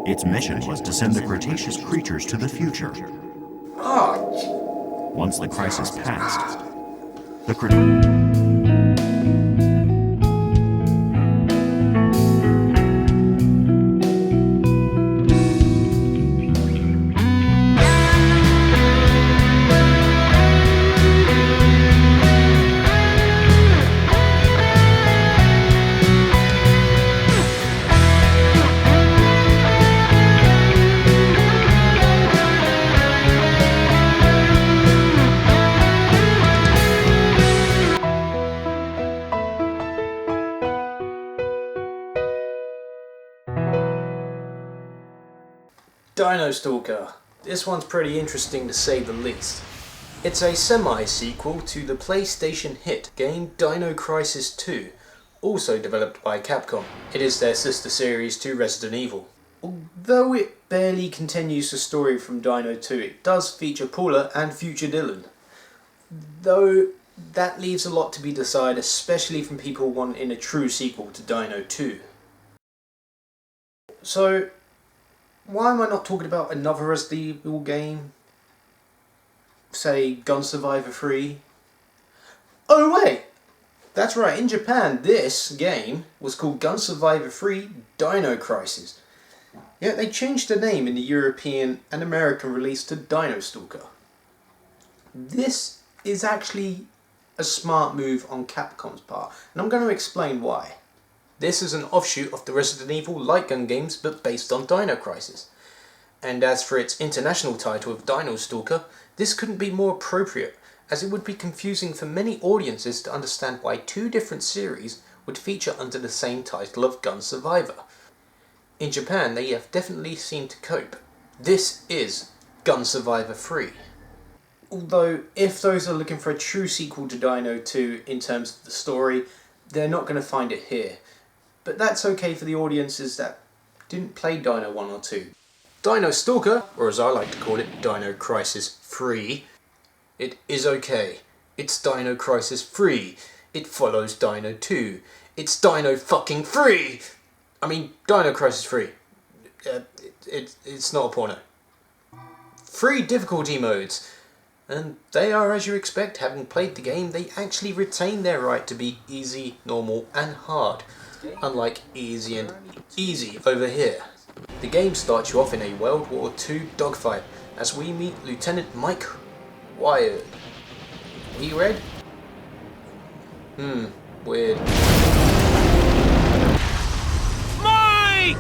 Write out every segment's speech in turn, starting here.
Its mission was to send the Cretaceous creatures to the future. Once the crisis passed, the Dino Stalker. This one's pretty interesting to say the least. It's a semi-sequel to the PlayStation hit game Dino Crisis 2, also developed by Capcom. It is their sister series to Resident Evil. Although it barely continues the story from Dino 2, it does feature Paula and future Dylan. Though that leaves a lot to be decided, especially from people wanting a true sequel to Dino 2. So, why am I not talking about another Resident Evil game? Say, Gun Survivor 3? Oh wait! That's right, in Japan this game was called Gun Survivor 3 Dino Crisis. Yet they changed the name in the European and American release to Dino Stalker. This is actually a smart move on Capcom's part, and I'm going to explain why. This is an offshoot of the Resident Evil light gun games, but based on Dino Crisis. And as for its international title of Dino Stalker, this couldn't be more appropriate, as it would be confusing for many audiences to understand why two different series would feature under the same title of Gun Survivor. In Japan, they have definitely seemed to cope. This is Gun Survivor 3. Although, if those are looking for a true sequel to Dino 2 in terms of the story, they're not going to find it here. But that's okay for the audiences that didn't play Dino 1 or 2. Dino Stalker, or as I like to call it, Dino Crisis 3, it is okay. It's Dino Crisis 3. It follows Dino 2. It's Dino fucking 3! I mean, Dino Crisis 3. It's not a porno. 3 difficulty modes. And they are, as you expect, having played the game, they actually retain their right to be easy, normal and hard. Unlike easy and easy over here. The game starts you off in a World War II dogfight as we meet Lieutenant Mike Wyatt. Are you read? Weird. Mike!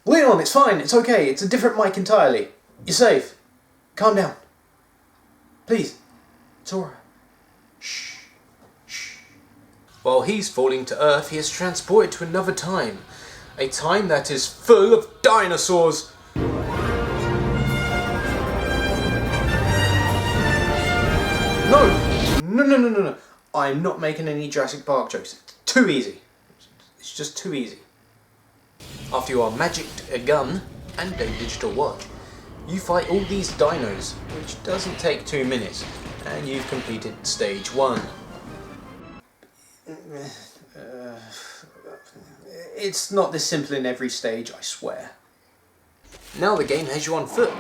Leon, it's fine, it's okay, it's a different Mike entirely. You're safe. Calm down. Please. It's alright. Shh. While he's falling to Earth, he is transported to another time. A time that is full of dinosaurs. No. I'm not making any Jurassic Park jokes. It's too easy. It's just too easy. After you are magicked a gun and a digital watch, you fight all these dinos, which doesn't take 2 minutes, and you've completed stage 1. It's not this simple in every stage, I swear. Now the game has you on foot,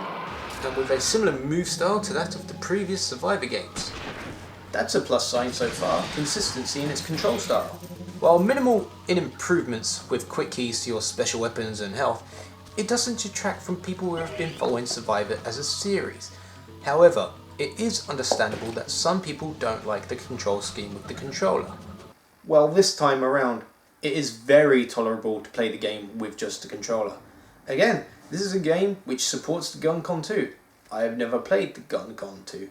and with a similar move style to that of the previous Survivor games. That's a plus sign so far, consistency in its control style. While minimal in improvements with quick keys to your special weapons and health, it doesn't detract from people who have been following Survivor as a series. However, it is understandable that some people don't like the control scheme of the controller. Well, this time around, it is very tolerable to play the game with just a controller. Again, this is a game which supports the GunCon 2. I have never played the GunCon 2.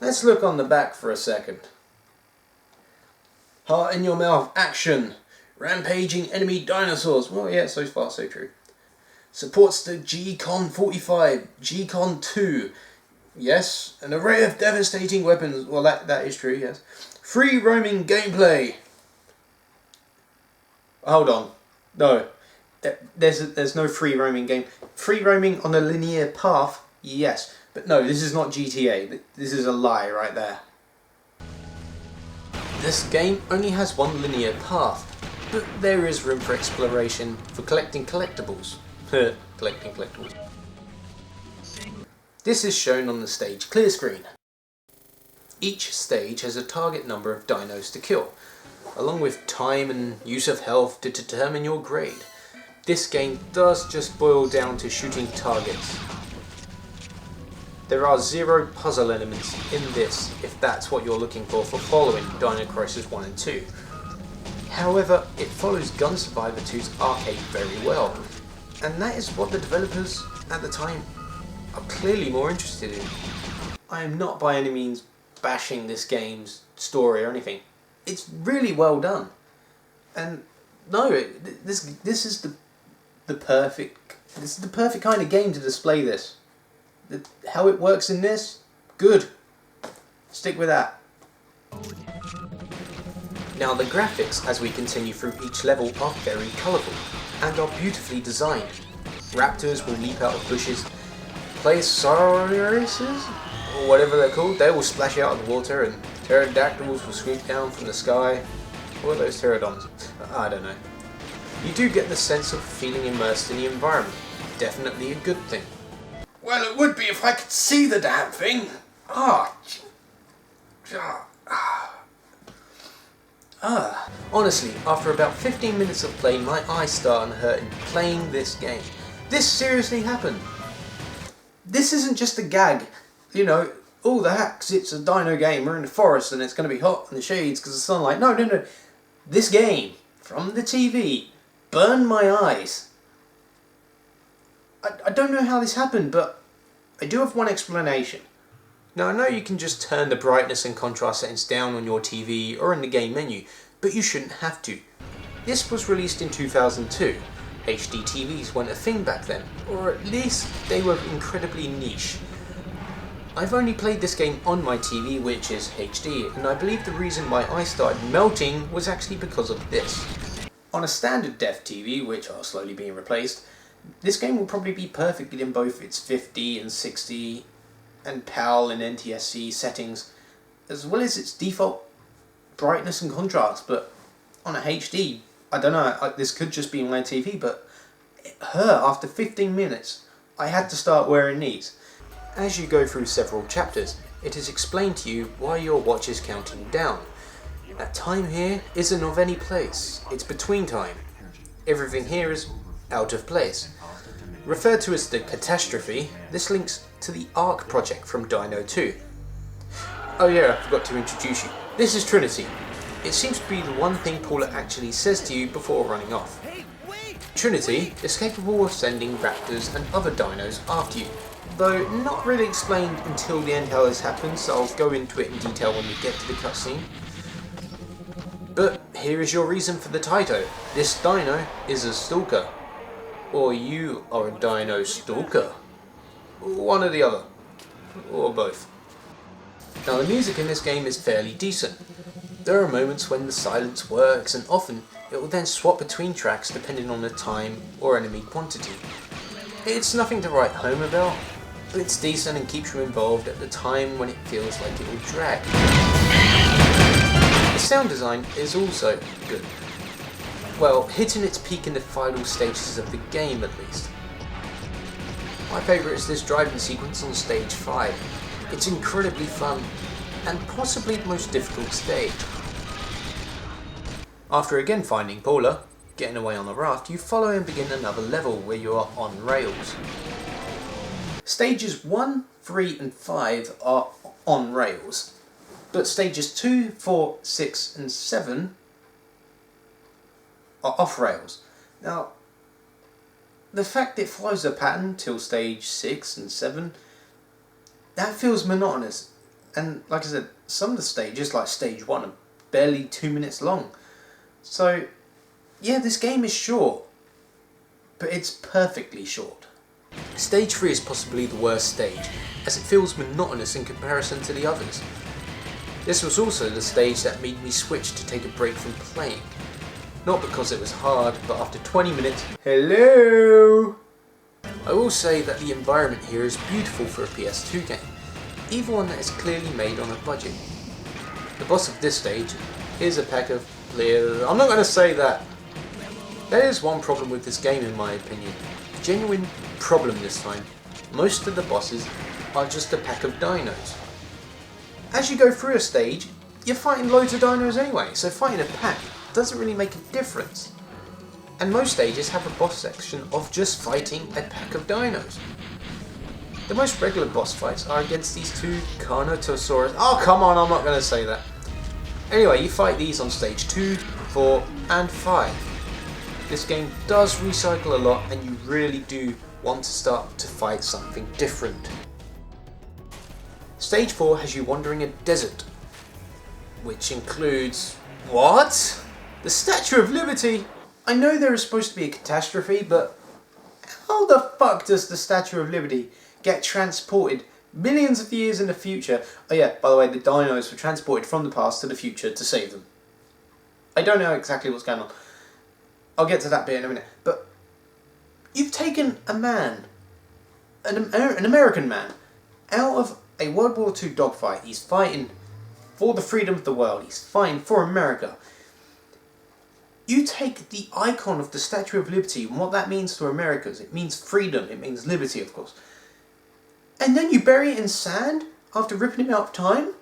Let's look on the back for a second. Heart in your mouth, action! Rampaging enemy dinosaurs. Well, yeah, so far so true. Supports the G-Con 45, G-Con 2. Yes, an array of devastating weapons. Well, that is true, yes. Free roaming gameplay. Hold on. No. There's no free roaming game. Free roaming on a linear path, yes. But no, this is not GTA. This is a lie right there. This game only has one linear path, but there is room for exploration for collecting collectibles. Collecting collectibles. This is shown on the stage clear screen. Each stage has a target number of dinos to kill, along with time and use of health to determine your grade. This game does just boil down to shooting targets. There are 0 puzzle elements in this, if that's what you're looking for following Dino Crisis 1 and 2. However, it follows Gun Survivor 2's arcade very well, and that is what the developers at the time are clearly more interested in. I am not by any means bashing this game's story or anything. It's really well done, and no, this is the perfect kind of game to display this. How it works in this, good. Stick with that. Now the graphics as we continue through each level are very colourful and are beautifully designed. Raptors will leap out of bushes, Plesiosauruses, or whatever they're called, they will splash out of the water, and pterodactyls will swoop down from the sky. What are those pterodons? I don't know. You do get the sense of feeling immersed in the environment. Definitely a good thing. Well, it would be if I could see the damn thing. Honestly, after about 15 minutes of play, my eyes started hurting playing this game. This seriously happened. This isn't just a gag. You know, all the hacks, it's a dino game, we're in the forest and it's going to be hot in the shades because of sunlight. No. This game, from the TV, burned my eyes. I don't know how this happened, but I do have one explanation. Now I know you can just turn the brightness and contrast settings down on your TV or in the game menu, but you shouldn't have to. This was released in 2002. HD TVs weren't a thing back then, or at least they were incredibly niche. I've only played this game on my TV, which is HD, and I believe the reason my eyes started melting was actually because of this. On a standard def TV, which are slowly being replaced, this game will probably be perfect in both its 50 and 60 and PAL and NTSC settings, as well as its default brightness and contrast, but on a HD, I don't know, this could just be my TV, but it hurt after 15 minutes. I had to start wearing these. As you go through several chapters, it is explained to you why your watch is counting down. That time here isn't of any place, it's between time. Everything here is out of place. Referred to as the catastrophe, this links to the ARC project from Dino 2. Oh yeah, I forgot to introduce you. This is Trinity. It seems to be the one thing Paula actually says to you before running off. Trinity is capable of sending raptors and other dinos after you, though not really explained until the end how this happens, so I'll go into it in detail when we get to the cutscene. But here is your reason for the title. This dino is a stalker. Or you are a Dino Stalker. One or the other. Or both. Now the music in this game is fairly decent. There are moments when the silence works, and often it will then swap between tracks depending on the time or enemy quantity. It's nothing to write home about, but it's decent and keeps you involved at the time when it feels like it will drag. The sound design is also good. Well, hitting its peak in the final stages of the game at least. My favourite is this driving sequence on stage 5. It's incredibly fun, and possibly the most difficult stage. After again finding Paula, getting away on the raft, you follow and begin another level where you are on rails. Stages 1, 3 and 5 are on rails, but stages 2, 4, 6 and 7 are off rails. Now, the fact it follows a pattern till stage 6 and 7, that feels monotonous. And like I said, some of the stages, like stage 1, are barely 2 minutes long. So, yeah, this game is short, but it's perfectly short. Stage 3 is possibly the worst stage, as it feels monotonous in comparison to the others. This was also the stage that made me switch to take a break from playing. Not because it was hard, but after 20 minutes, hello! I will say that the environment here is beautiful for a PS2 game, even one that is clearly made on a budget. The boss of this stage, Here's a pack of players. I'm not going to say that. There is one problem with this game in my opinion. A genuine problem this time. Most of the bosses are just a pack of dinos. As you go through a stage, you're fighting loads of dinos anyway, so fighting a pack doesn't really make a difference. And most stages have a boss section of just fighting a pack of dinos. The most regular boss fights are against these two Carnotaurus. Oh come on, I'm not going to say that. Anyway, you fight these on stage 2, 4 and 5. This game does recycle a lot and you really do want to start to fight something different. Stage 4 has you wandering a desert, which includes... what? The Statue of Liberty? I know there is supposed to be a catastrophe, but how the fuck does the Statue of Liberty get transported millions of years in the future? Oh yeah, by the way, the dinos were transported from the past to the future to save them. I don't know exactly what's going on. I'll get to that bit in a minute. But you've taken a man, an American man, out of a World War II dogfight. He's fighting for the freedom of the world. He's fighting for America. You take the icon of the Statue of Liberty and what that means to Americans. It means freedom. It means liberty, of course. And then you bury it in sand after ripping him out of time?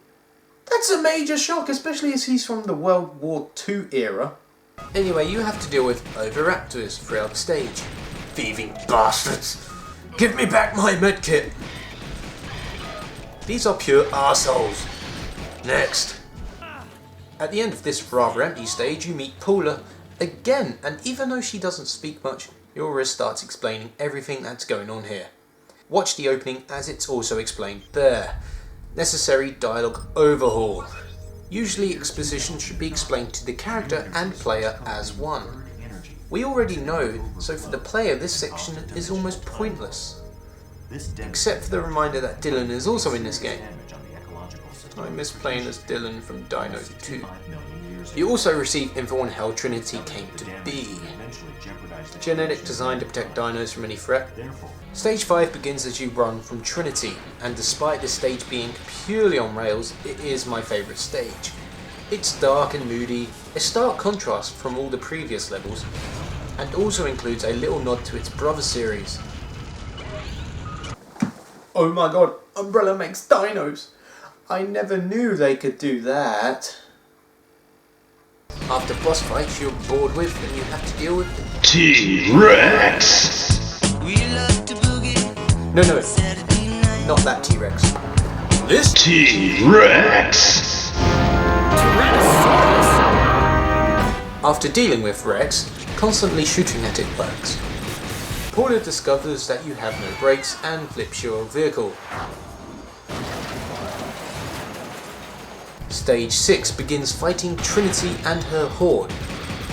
That's a major shock, especially as he's from the World War II era. Anyway, you have to deal with Oviraptors throughout the stage. Thieving bastards! Give me back my medkit! These are pure arseholes. Next. At the end of this rather empty stage, you meet Paula again, and even though she doesn't speak much, Yura starts explaining everything that's going on here. Watch the opening as it's also explained there. Necessary dialogue overhaul. Usually exposition should be explained to the character and player as one. We already know, so for the player this section is almost pointless. Except for the reminder that Dylan is also in this game. I miss playing as Dylan from Dino 2. You also receive info on how Trinity came to be. Genetic design to protect dinos from any threat. Stage 5 begins as you run from Trinity, and despite this stage being purely on rails, it is my favourite stage. It's dark and moody, a stark contrast from all the previous levels, and also includes a little nod to its brother series. Oh my god, Umbrella makes dinos! I never knew they could do that. After boss fights you're bored with and you have to deal with T-Rex! No, not that T-Rex. This T-Rex! After dealing with Rex, constantly shooting at it works. Paula discovers that you have no brakes and flips your vehicle. Stage 6 begins fighting Trinity and her horde.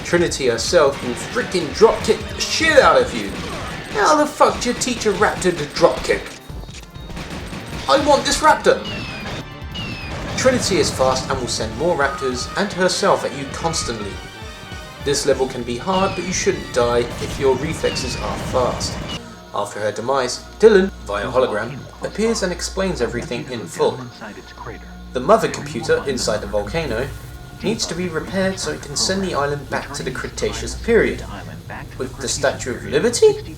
Trinity herself will freaking dropkick the shit out of you. How the fuck do you teach a raptor to dropkick? I want this raptor! Trinity is fast and will send more raptors and herself at you constantly. This level can be hard, but you shouldn't die if your reflexes are fast. After her demise, Dylan, via hologram, appears and explains everything in full. The mother computer inside the volcano needs to be repaired so it can send the island back to the Cretaceous period. With the Statue of Liberty?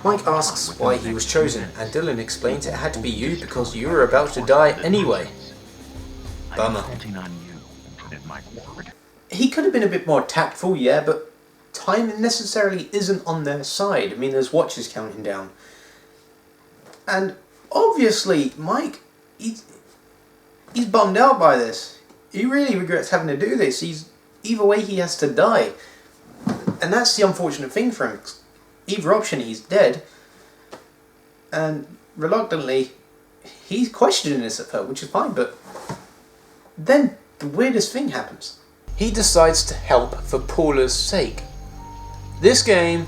Mike asks why he was chosen, and Dylan explains it had to be you because you were about to die anyway. Bummer. He could have been a bit more tactful, yeah, but time necessarily isn't on their side. I mean, there's watches counting down. And obviously, Mike, he's bummed out by this. He really regrets having to do this. Either way, he has to die. And that's the unfortunate thing for him. Either option, he's dead. And reluctantly, he's questioning this at first, which is fine, but then the weirdest thing happens. He decides to help for Paula's sake. This game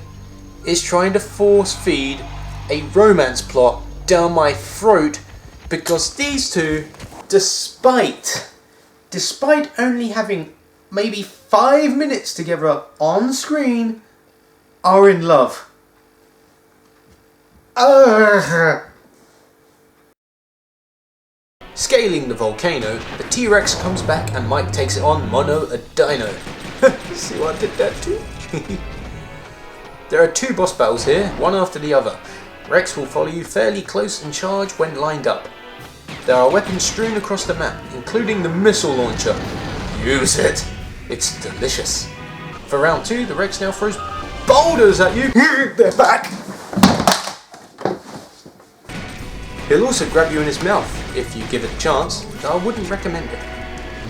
is trying to force feed a romance plot down my throat because these two, despite only having maybe 5 minutes together on screen, are in love. Scaling the volcano, the T-Rex comes back and Mike takes it on mono a dino. See what I did there too? There are 2 boss battles here, one after the other. Rex will follow you fairly close and charge when lined up. There are weapons strewn across the map, including the missile launcher. Use it! It's delicious. For round 2, the Rex now throws boulders at you. They're back! He'll also grab you in his mouth, if you give it a chance, though I wouldn't recommend it.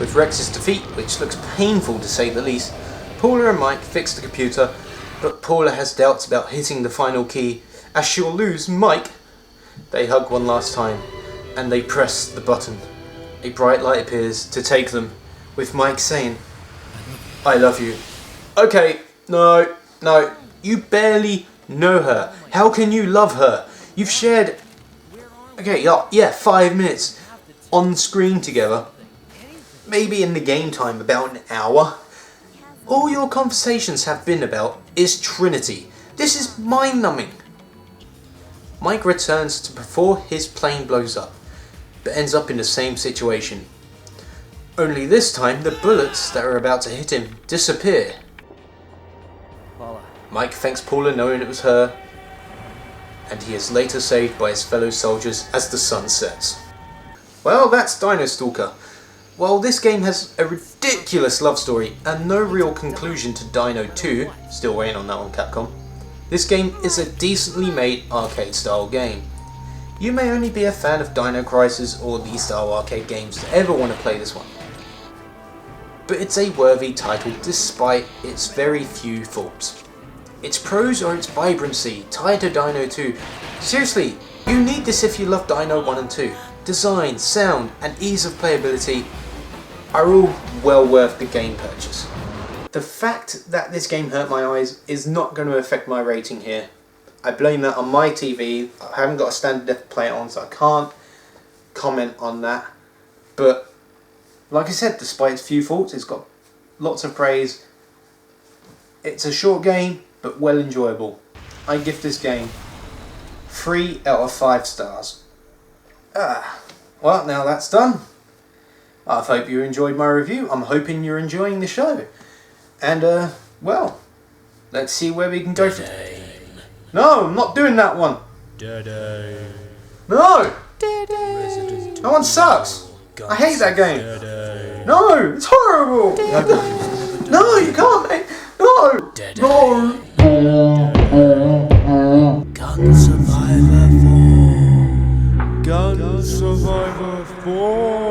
With Rex's defeat, which looks painful to say the least, Paula and Mike fix the computer, but Paula has doubts about hitting the final key, as she'll lose Mike. They hug one last time, and they press the button. A bright light appears to take them, with Mike saying, "I love you." Okay, no, you barely know her. How can you love her? You've shared, okay, yeah, 5 minutes on screen together. Maybe in the game time about an hour. All your conversations have been about is Trinity. This is mind-numbing. Mike returns to before his plane blows up, but ends up in the same situation. Only this time the bullets that are about to hit him disappear. Mike thanks Paula knowing it was her, and he is later saved by his fellow soldiers as the sun sets. Well, that's Dino Stalker. While this game has a ridiculous love story and no real conclusion to Dino 2, still waiting on that one, Capcom, this game is a decently made arcade style game. You may only be a fan of Dino Crisis or these style arcade games to ever want to play this one, but it's a worthy title despite its very few faults. Its pros are its vibrancy, tied to Dino 2. Seriously, you need this if you love Dino 1 and 2. Design, sound, and ease of playability are all well worth the game purchase. The fact that this game hurt my eyes is not going to affect my rating here. I blame that on my TV. I haven't got a standard def to play it on, so I can't comment on that. But like I said, despite its few faults, it's got lots of praise. It's a short game, but well enjoyable. I give this game 3 out of 5 stars. Well, now that's done. I hope you enjoyed my review. I'm hoping you're enjoying the show. And, well, let's see where we can go from. No, I'm not doing that one. No! That one sucks. I hate that game. No, it's horrible. No, you can't, mate. No. No. Gun Survivor 4. Gun Survivor 4.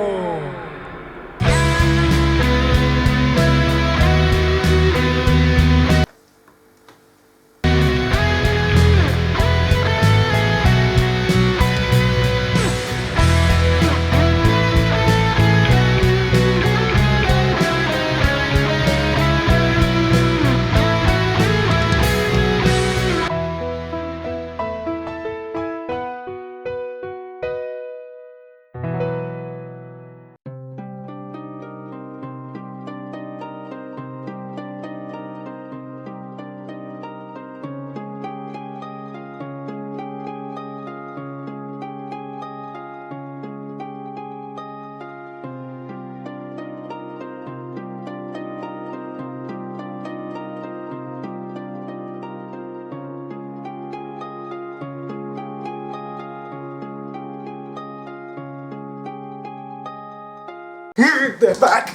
They're back!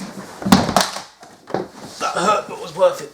That hurt, but was worth it.